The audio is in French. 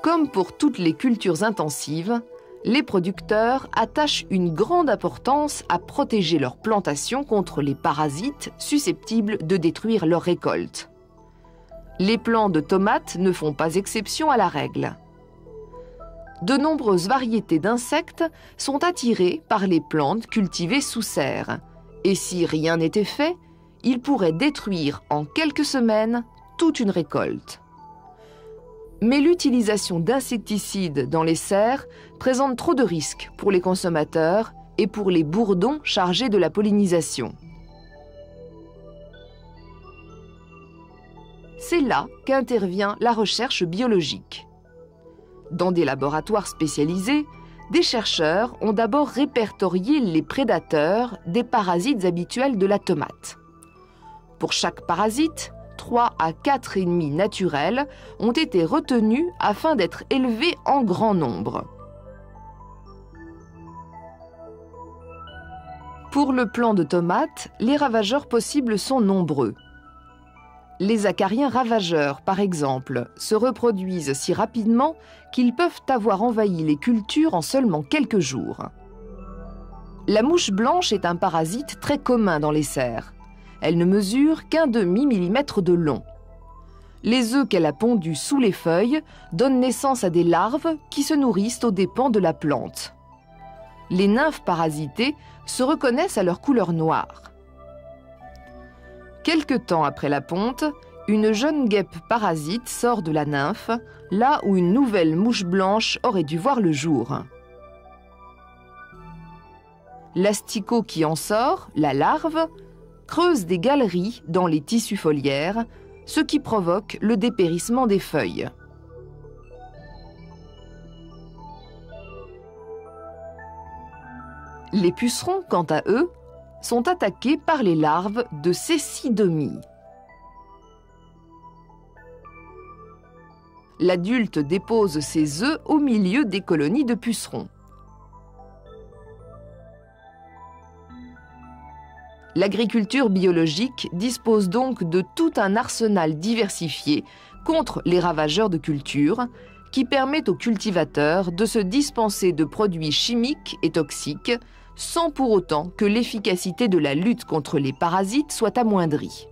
Comme pour toutes les cultures intensives, les producteurs attachent une grande importance à protéger leurs plantations contre les parasites susceptibles de détruire leurs récoltes. Les plants de tomates ne font pas exception à la règle. De nombreuses variétés d'insectes sont attirées par les plantes cultivées sous serre, et si rien n'était fait, ils pourraient détruire en quelques semaines toute une récolte. Mais l'utilisation d'insecticides dans les serres présente trop de risques pour les consommateurs et pour les bourdons chargés de la pollinisation. C'est là qu'intervient la recherche biologique. Dans des laboratoires spécialisés, des chercheurs ont d'abord répertorié les prédateurs des parasites habituels de la tomate. Pour chaque parasite, 3 à 4 ennemis naturels ont été retenus afin d'être élevés en grand nombre. Pour le plant de tomate, les ravageurs possibles sont nombreux. Les acariens ravageurs, par exemple, se reproduisent si rapidement qu'ils peuvent avoir envahi les cultures en seulement quelques jours. La mouche blanche est un parasite très commun dans les serres. Elle ne mesure qu'un demi-millimètre de long. Les œufs qu'elle a pondus sous les feuilles donnent naissance à des larves qui se nourrissent aux dépens de la plante. Les nymphes parasitées se reconnaissent à leur couleur noire. Quelque temps après la ponte, une jeune guêpe parasite sort de la nymphe, là où une nouvelle mouche blanche aurait dû voir le jour. L'asticot qui en sort, la larve, creuse des galeries dans les tissus foliaires, ce qui provoque le dépérissement des feuilles. Les pucerons, quant à eux, sont attaqués par les larves de cécidomie. L'adulte dépose ses œufs au milieu des colonies de pucerons. L'agriculture biologique dispose donc de tout un arsenal diversifié contre les ravageurs de culture qui permet aux cultivateurs de se dispenser de produits chimiques et toxiques sans pour autant que l'efficacité de la lutte contre les parasites soit amoindrie.